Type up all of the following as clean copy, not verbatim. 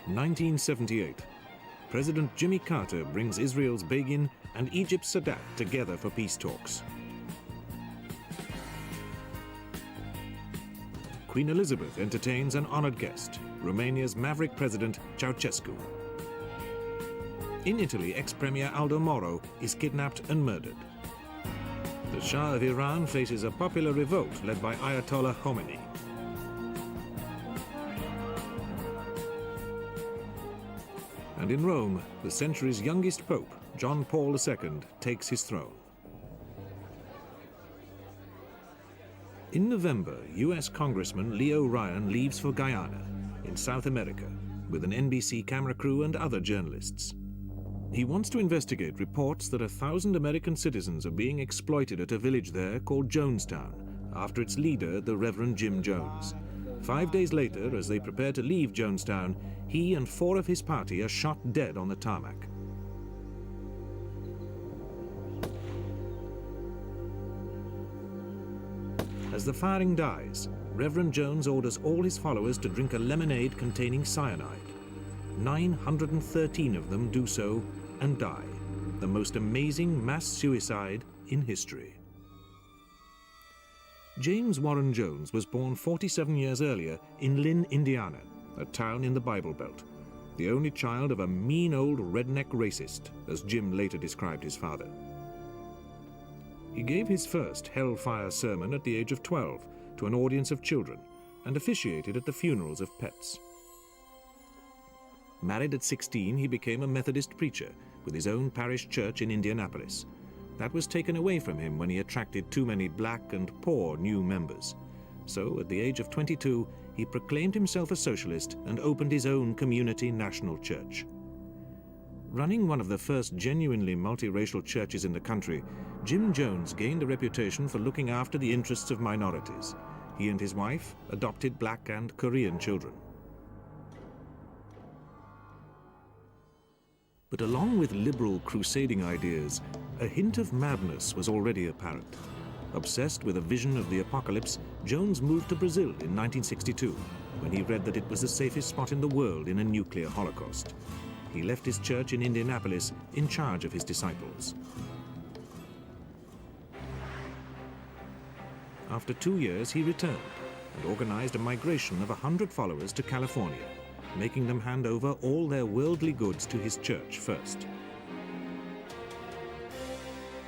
1978. President Jimmy Carter brings Israel's Begin and Egypt's Sadat together for peace talks. Queen Elizabeth entertains an honored guest, Romania's maverick president Ceausescu. In Italy, ex-premier Aldo Moro is kidnapped and murdered. The Shah of Iran faces a popular revolt led by Ayatollah Khomeini. And in Rome, the century's youngest pope, John Paul II, takes his throne. In November, US Congressman Leo Ryan leaves for Guyana, in South America, with an NBC camera crew and other journalists. He wants to investigate reports that 1,000 American citizens are being exploited at a village there called Jonestown, after its leader, the Reverend Jim Jones. 5 days later, as they prepare to leave Jonestown, he and 4 of his party are shot dead on the tarmac. As the firing dies, Reverend Jones orders all his followers to drink a lemonade containing cyanide. 913 of them do so and die, the most amazing mass suicide in history. James Warren Jones was born 47 years earlier in Lynn, Indiana, a town in the Bible Belt, the only child of a mean old redneck racist, as Jim later described his father. He gave his first hellfire sermon at the age of 12 to an audience of children and officiated at the funerals of pets. Married at 16, he became a Methodist preacher with his own parish church in Indianapolis. That was taken away from him when he attracted too many black and poor new members. So, at the age of 22, he proclaimed himself a socialist and opened his own community national church. Running one of the first genuinely multiracial churches in the country, Jim Jones gained a reputation for looking after the interests of minorities. He and his wife adopted black and Korean children. But along with liberal crusading ideas, a hint of madness was already apparent. Obsessed with a vision of the apocalypse, Jones moved to Brazil in 1962, when he read that it was the safest spot in the world in a nuclear holocaust. He left his church in Indianapolis in charge of his disciples. After 2 years, he returned and organized a migration of 100 followers to California, making them hand over all their worldly goods to his church first.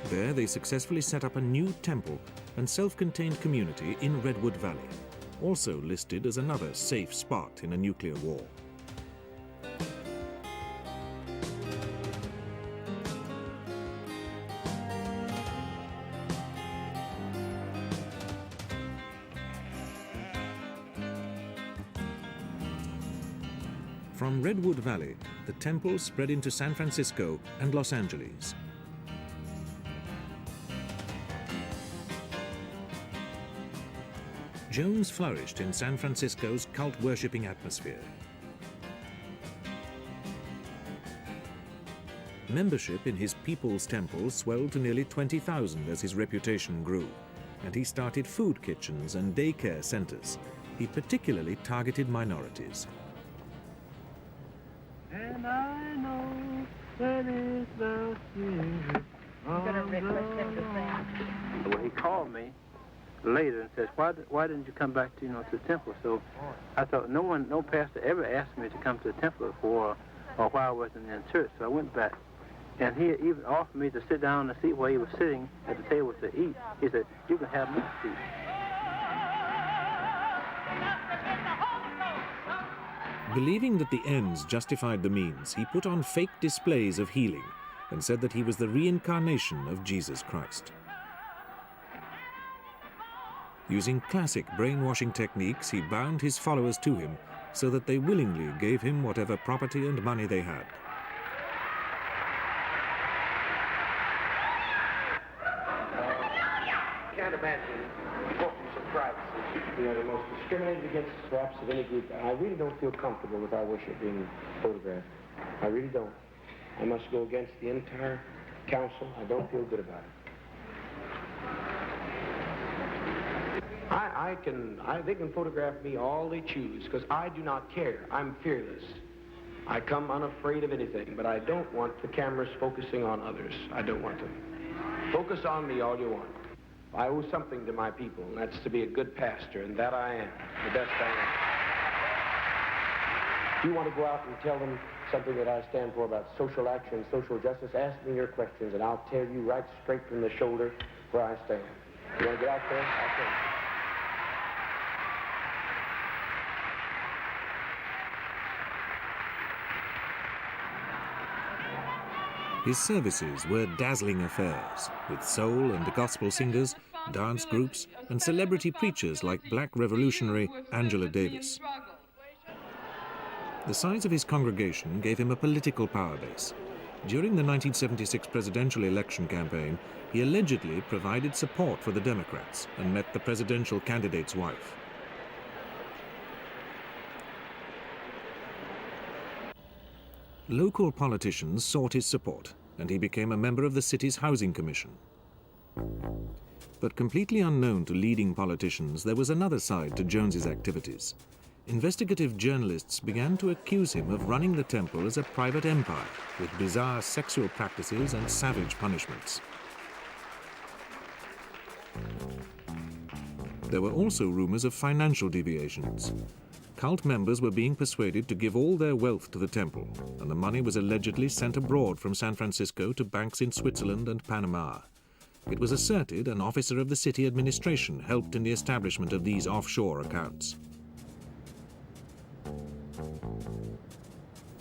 There, they successfully set up a new temple and self-contained community in Redwood Valley, also listed as another safe spot in a nuclear war. From Redwood Valley, the temple spread into San Francisco and Los Angeles. Jones flourished in San Francisco's cult-worshipping atmosphere. Membership in his People's Temple swelled to nearly 20,000 as his reputation grew, and he started food kitchens and daycare centers. He particularly targeted minorities. And I know that is the spirit. I'm going to request him to sing. Well, he called me later and says, why didn't you come back to to the temple? So I thought no pastor ever asked me to come to the temple before or while I wasn't in church. So I went back, and he even offered me to sit down in the seat where he was sitting at the table to eat. He said, you can have my seat. Believing that the ends justified the means, he put on fake displays of healing and said that he was the reincarnation of Jesus Christ. Using classic brainwashing techniques, he bound his followers to him so that they willingly gave him whatever property and money they had. I can't imagine talking some privacy. The most discriminated against perhaps of any group. I really don't feel comfortable with our worship being photographed. I really don't. I must go against the entire council. I don't feel good about it. They can photograph me all they choose, because I do not care. I'm fearless. I come unafraid of anything, but I don't want the cameras focusing on others. I don't want them. Focus on me all you want. I owe something to my people, and that's to be a good pastor, and that I am, the best I am. If you want to go out and tell them something that I stand for about social action, social justice, ask me your questions, and I'll tell you right straight from the shoulder where I stand. You want to get out there? I'll tell you. His services were dazzling affairs, with soul and gospel singers, dance groups, and celebrity preachers like black revolutionary Angela Davis. The size of his congregation gave him a political power base. During the 1976 presidential election campaign, he allegedly provided support for the Democrats and met the presidential candidate's wife. Local politicians sought his support, and he became a member of the city's housing commission. But completely unknown to leading politicians, there was another side to Jones's activities. Investigative journalists began to accuse him of running the temple as a private empire, with bizarre sexual practices and savage punishments. There were also rumors of financial deviations. Cult members were being persuaded to give all their wealth to the temple, and the money was allegedly sent abroad from San Francisco to banks in Switzerland and Panama. It was asserted an officer of the city administration helped in the establishment of these offshore accounts.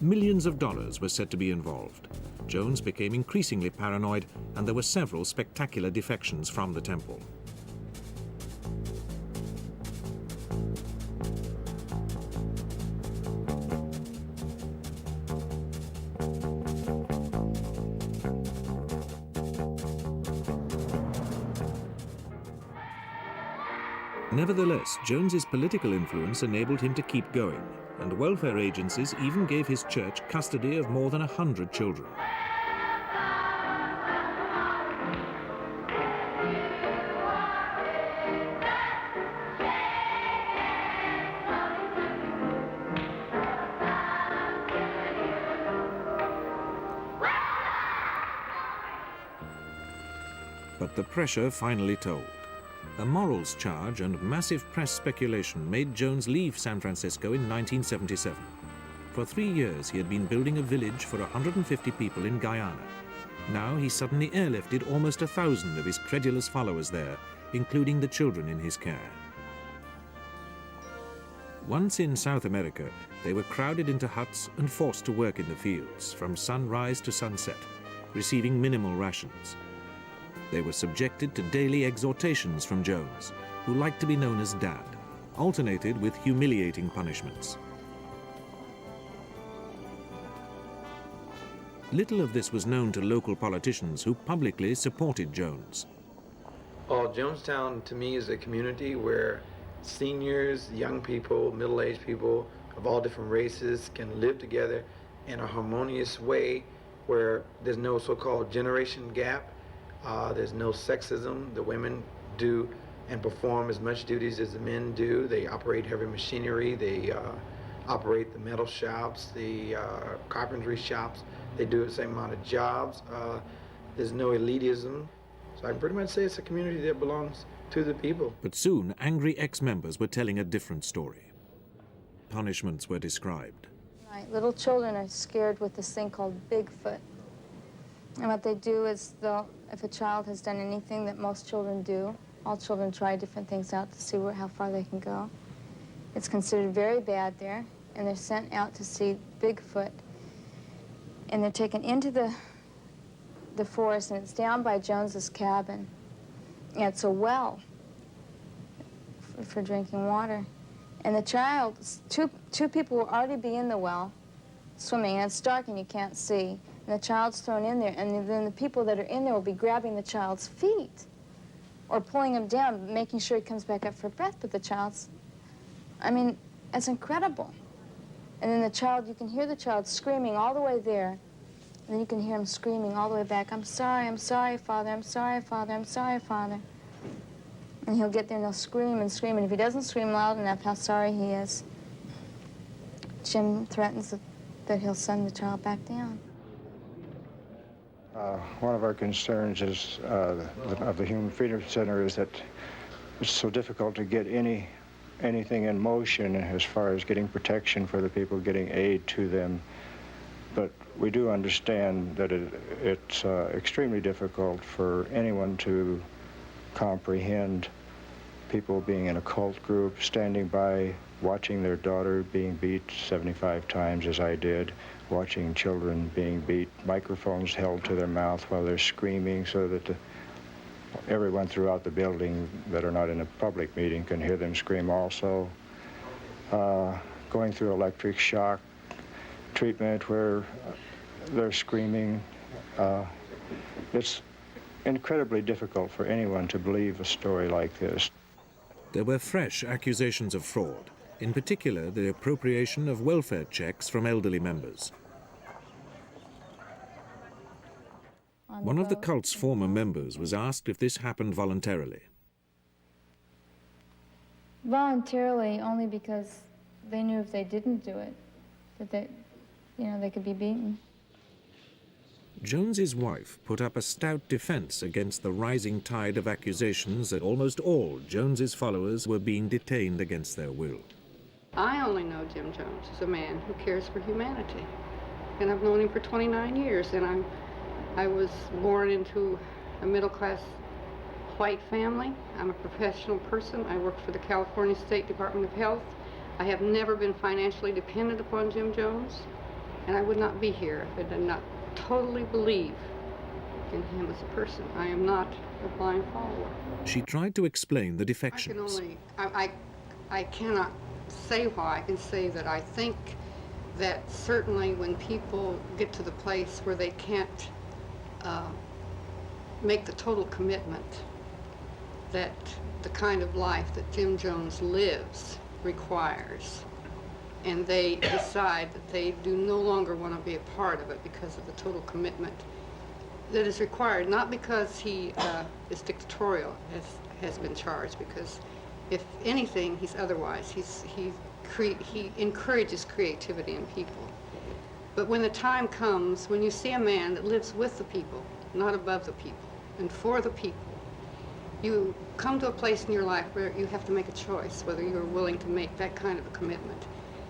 Millions of dollars were said to be involved. Jones became increasingly paranoid, and there were several spectacular defections from the temple. Nevertheless, Jones's political influence enabled him to keep going, and welfare agencies even gave his church custody of more than 100 children. But the pressure finally told. A morals charge and massive press speculation made Jones leave San Francisco in 1977. For 3 years, he had been building a village for 150 people in Guyana. Now he suddenly airlifted almost 1,000 of his credulous followers there, including the children in his care. Once in South America, they were crowded into huts and forced to work in the fields from sunrise to sunset, receiving minimal rations. They were subjected to daily exhortations from Jones, who liked to be known as Dad, alternated with humiliating punishments. Little of this was known to local politicians who publicly supported Jones. Well, Jonestown to me is a community where seniors, young people, middle-aged people of all different races can live together in a harmonious way where there's no so-called generation gap. There's no sexism. The women do and perform as much duties as the men do. They operate heavy machinery. They operate the metal shops, the carpentry shops. They do the same amount of jobs. There's no elitism. So I can pretty much say it's a community that belongs to the people. But soon, angry ex-members were telling a different story. Punishments were described. Right. Little children are scared with this thing called Bigfoot. And what they do is, if a child has done anything that most children do, all children try different things out to see how far they can go. It's considered very bad there, and they're sent out to see Bigfoot. And they're taken into the forest, and it's down by Jones's cabin. And it's a well for drinking water. And the child, two people will already be in the well swimming, and it's dark and you can't see. And the child's thrown in there, and then the people that are in there will be grabbing the child's feet or pulling him down, making sure he comes back up for breath. But the child's, I mean, it's incredible. And then the child, you can hear the child screaming all the way there, and then you can hear him screaming all the way back, I'm sorry, Father, I'm sorry, Father, I'm sorry, Father. And he'll get there and he'll scream and scream, and if he doesn't scream loud enough how sorry he is, Jim threatens the that he'll send the child back down. One of our concerns is, of the Human Freedom Center, is that it's so difficult to get anything in motion as far as getting protection for the people, getting aid to them. But we do understand that it's extremely difficult for anyone to comprehend people being in a cult group, standing by, watching their daughter being beat 75 times, as I did, watching children being beat, microphones held to their mouth while they're screaming so that everyone throughout the building that are not in a public meeting can hear them scream also. Going through electric shock treatment where they're screaming. It's incredibly difficult for anyone to believe a story like this. There were fresh accusations of fraud, in particular the appropriation of welfare checks from elderly members. One of the cult's former members was asked if this happened voluntarily. Voluntarily, only because they knew if they didn't do it, that they could be beaten. Jones's wife put up a stout defense against the rising tide of accusations that almost all Jones's followers were being detained against their will. I only know Jim Jones as a man who cares for humanity. And I've known him for 29 years, and I was born into a middle-class white family. I'm a professional person. I work for the California State Department of Health. I have never been financially dependent upon Jim Jones, and I would not be here if I did not totally believe in him as a person. I am not a blind follower. She tried to explain the defections. I cannot say why. I can say that I think that certainly when people get to the place where they can't make the total commitment that the kind of life that Jim Jones lives requires, and they decide that they do no longer want to be a part of it because of the total commitment that is required, not because he is dictatorial, as has been charged, because if anything, he's otherwise. He encourages creativity in people. But when the time comes, when you see a man that lives with the people, not above the people, and for the people, you come to a place in your life where you have to make a choice whether you're willing to make that kind of a commitment.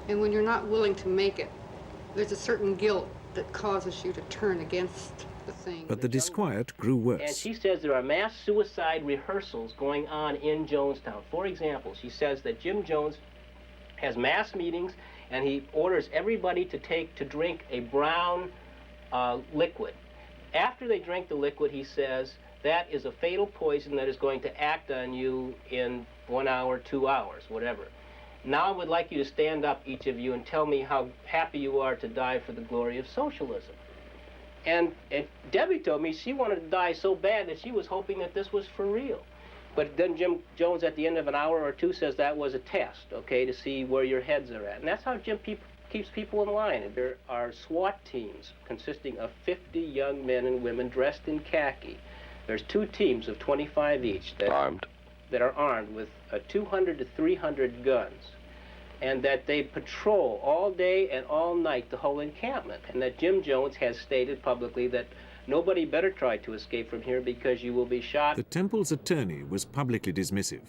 And when you're not willing to make it, there's a certain guilt that causes you to turn against the thing. But the disquiet grew worse. And she says there are mass suicide rehearsals going on in Jonestown. For example, she says that Jim Jones has mass meetings and he orders everybody to drink a brown liquid. After they drink the liquid, he says, that is a fatal poison that is going to act on you in 1 hour, 2 hours, whatever. Now I would like you to stand up, each of you, and tell me how happy you are to die for the glory of socialism. And Debbie told me she wanted to die so bad that she was hoping that this was for real. But then Jim Jones, at the end of an hour or two, says that was a test, okay, to see where your heads are at. And that's how Jim keeps people in line. And there are SWAT teams consisting of 50 young men and women dressed in khaki. There's 2 teams of 25 each that are armed with 200 to 300 guns, and that they patrol all day and all night the whole encampment, and that Jim Jones has stated publicly that nobody better try to escape from here because you will be shot. The temple's attorney was publicly dismissive.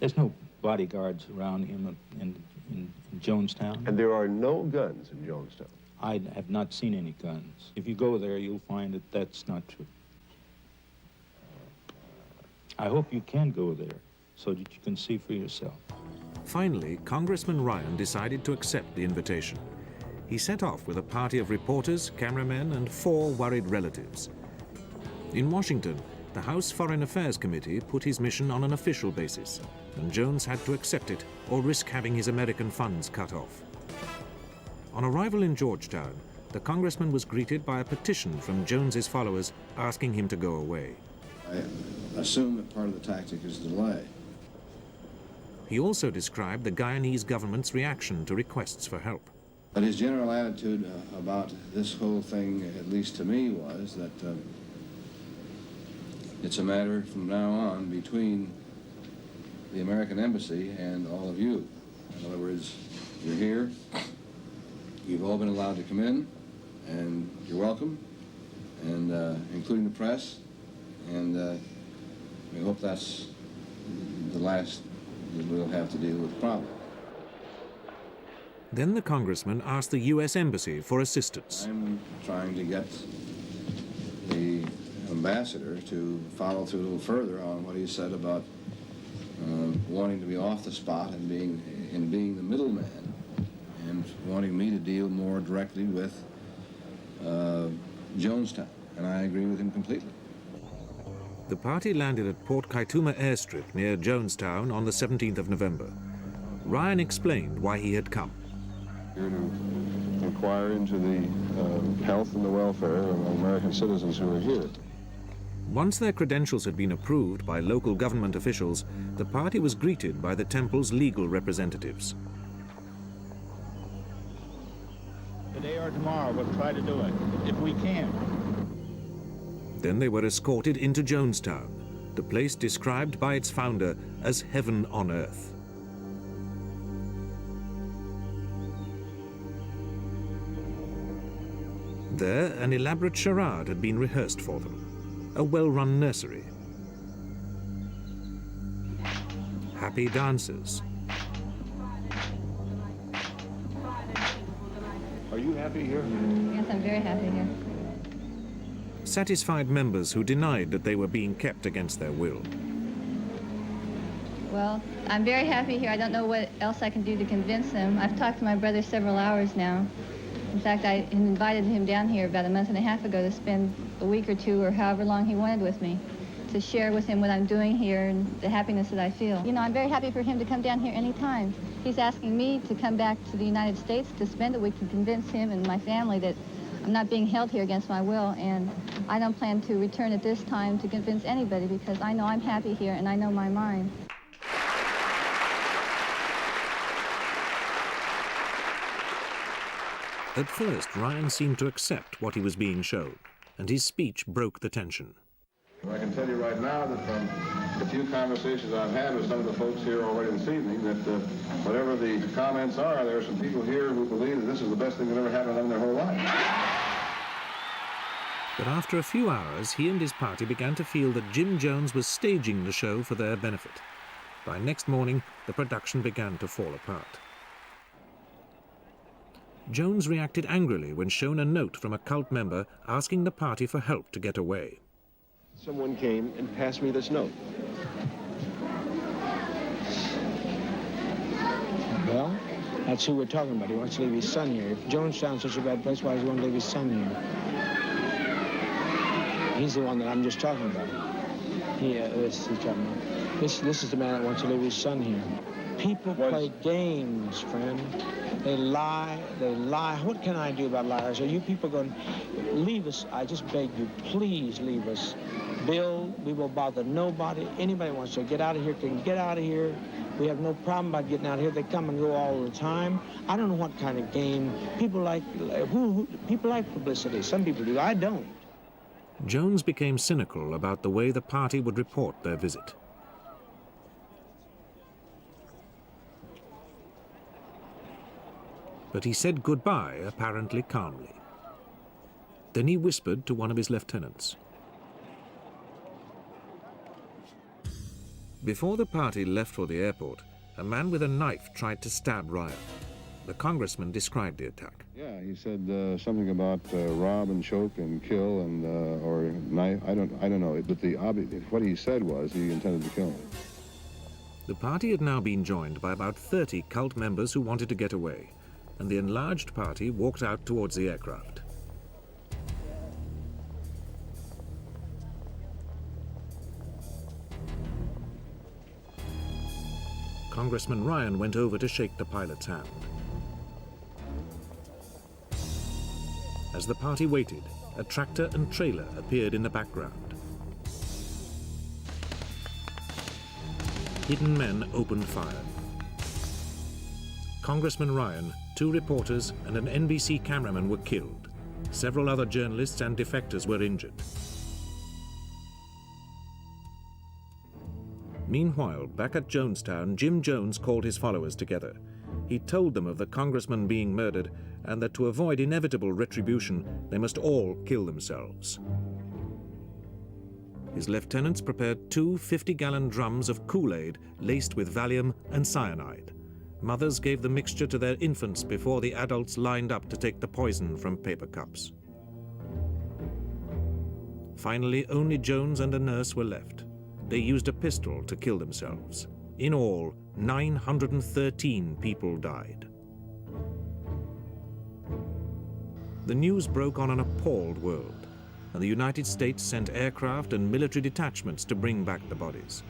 There's no bodyguards around him in Jonestown. And there are no guns in Jonestown? I have not seen any guns. If you go there, you'll find that that's not true. I hope you can go there so that you can see for yourself. Finally, Congressman Ryan decided to accept the invitation. He set off with a party of reporters, cameramen, and 4 worried relatives. In Washington, the House Foreign Affairs Committee put his mission on an official basis, and Jones had to accept it or risk having his American funds cut off. On arrival in Georgetown, the congressman was greeted by a petition from Jones's followers asking him to go away. I assume that part of the tactic is delay. He also described the Guyanese government's reaction to requests for help. But his general attitude about this whole thing, at least to me, was that it's a matter from now on between the American embassy and all of you. In other words, you're here, You've all been allowed to come in, and you're welcome, and including the press, and we hope that's the last that we'll have to deal with the problem. Then the congressman asked the U.S. Embassy for assistance. I'm trying to get the ambassador to follow through a little further on what he said about wanting to be off the spot and being the middleman, and wanting me to deal more directly with Jonestown, and I agree with him completely. The party landed at Port Kaituma airstrip near Jonestown on the 17th of November. Ryan explained why he had come. Here to inquire into the health and the welfare of American citizens who are here. Once their credentials had been approved by local government officials, the party was greeted by the temple's legal representatives. Today or tomorrow, we'll try to do it, if we can. Then they were escorted into Jonestown, the place described by its founder as heaven on earth. There, an elaborate charade had been rehearsed for them, a well-run nursery. Happy dancers. Are you happy here? Yes, I'm very happy here. Satisfied members who denied that they were being kept against their will. Well, I'm very happy here. I don't know what else I can do to convince them. I've talked to my brother several hours now. In fact, I invited him down here about a month and a half ago to spend a week or two or however long he wanted with me, to share with him what I'm doing here and the happiness that I feel. You know, I'm very happy for him to come down here anytime. He's asking me to come back to the United States to spend a week to convince him and my family that I'm not being held here against my will, and I don't plan to return at this time to convince anybody because I know I'm happy here and I know my mind. At first, Ryan seemed to accept what he was being shown, and his speech broke the tension. I can tell you right now that from the few conversations I've had with some of the folks here already this evening, that whatever the comments are, there are some people here who believe that this is the best thing that ever happened to them in their whole life. But after a few hours, he and his party began to feel that Jim Jones was staging the show for their benefit. By next morning, the production began to fall apart. Jones reacted angrily when shown a note from a cult member asking the party for help to get away. Someone came and passed me this note. Well, that's who we're talking about. He wants to leave his son here. If Jonestown's such a bad place, why does he want to leave his son here? He's the one that I'm just talking about. This is the man that wants to leave his son here. People play games, friend. They lie. What can I do about liars? Are you people going to leave us? I just beg you, please leave us. Bill, we will bother nobody. Anybody wants to get out of here can get out of here. We have no problem about getting out of here. They come and go all the time. I don't know what kind of game. People like publicity. Some people do. I don't. Jones became cynical about the way the party would report their visit. But he said goodbye apparently calmly. Then he whispered to one of his lieutenants. Before the party left for the airport, a man with a knife tried to stab Ryan. The congressman described the attack. Yeah, he said something about rob and choke and kill and or knife. I don't know. But what he said was he intended to kill him. The party had now been joined by about 30 cult members who wanted to get away, and the enlarged party walked out towards the aircraft. Congressman Ryan went over to shake the pilot's hand. As the party waited, a tractor and trailer appeared in the background. Hidden men opened fire. Congressman Ryan, 2 reporters, and an NBC cameraman were killed. Several other journalists and defectors were injured. Meanwhile, back at Jonestown, Jim Jones called his followers together. He told them of the congressman being murdered and that to avoid inevitable retribution, they must all kill themselves. His lieutenants prepared 2 50-gallon drums of Kool-Aid laced with Valium and cyanide. Mothers gave the mixture to their infants before the adults lined up to take the poison from paper cups. Finally, only Jones and a nurse were left. They used a pistol to kill themselves. In all, 913 people died. The news broke on an appalled world, and the United States sent aircraft and military detachments to bring back the bodies.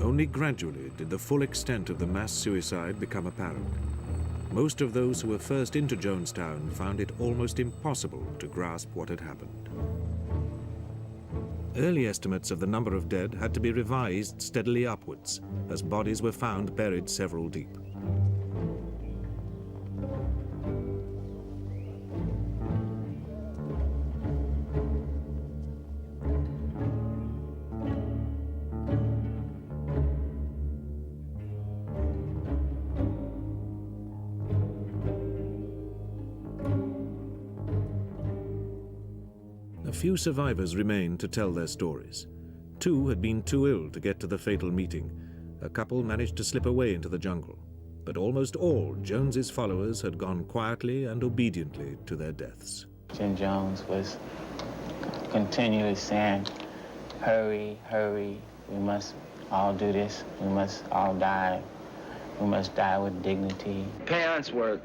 Only gradually did the full extent of the mass suicide become apparent. Most of those who were first into Jonestown found it almost impossible to grasp what had happened. Early estimates of the number of dead had to be revised steadily upwards, as bodies were found buried several deep. Few survivors remained to tell their stories. 2 had been too ill to get to the fatal meeting. A couple managed to slip away into the jungle. But almost all Jones's followers had gone quietly and obediently to their deaths. Jim Jones was continually saying, hurry, hurry, we must all do this, we must all die, we must die with dignity. Parents were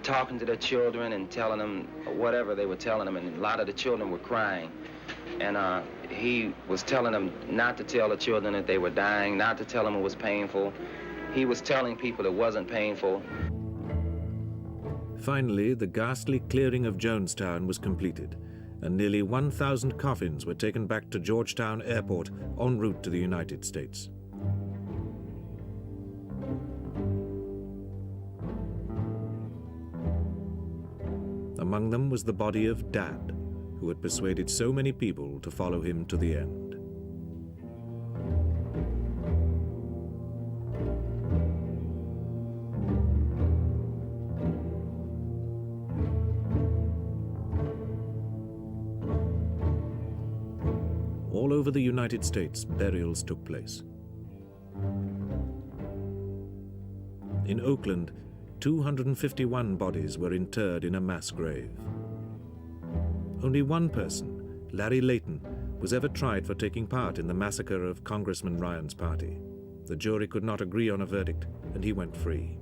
talking to their children and telling them whatever they were telling them, and a lot of the children were crying. And he was telling them not to tell the children that they were dying, not to tell them it was painful. He was telling people it wasn't painful. Finally, the ghastly clearing of Jonestown was completed, and nearly 1,000 coffins were taken back to Georgetown Airport en route to the United States. Among them was the body of Dad, who had persuaded so many people to follow him to the end. All over the United States, burials took place. In Oakland, 251 bodies were interred in a mass grave. Only one person, Larry Layton, was ever tried for taking part in the massacre of Congressman Ryan's party. The jury could not agree on a verdict, and he went free.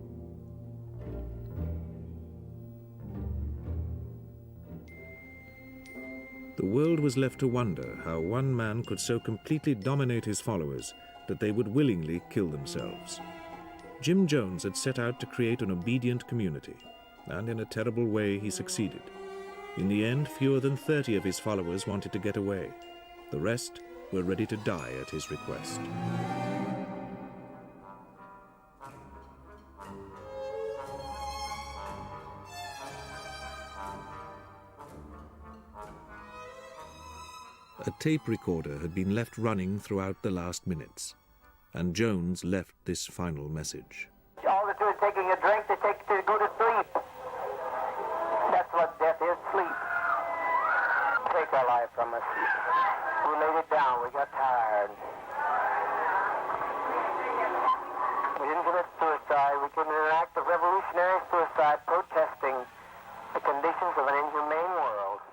The world was left to wonder how one man could so completely dominate his followers that they would willingly kill themselves. Jim Jones had set out to create an obedient community, and in a terrible way he succeeded. In the end, fewer than 30 of his followers wanted to get away. The rest were ready to die at his request. A tape recorder had been left running throughout the last minutes, and Jones left this final message. All they're doing is taking a drink to go to sleep. That's what death is, sleep. Take our life from us. We laid it down, we got tired. We didn't commit suicide, we committed an act of revolutionary suicide protesting the conditions of an inhumane world.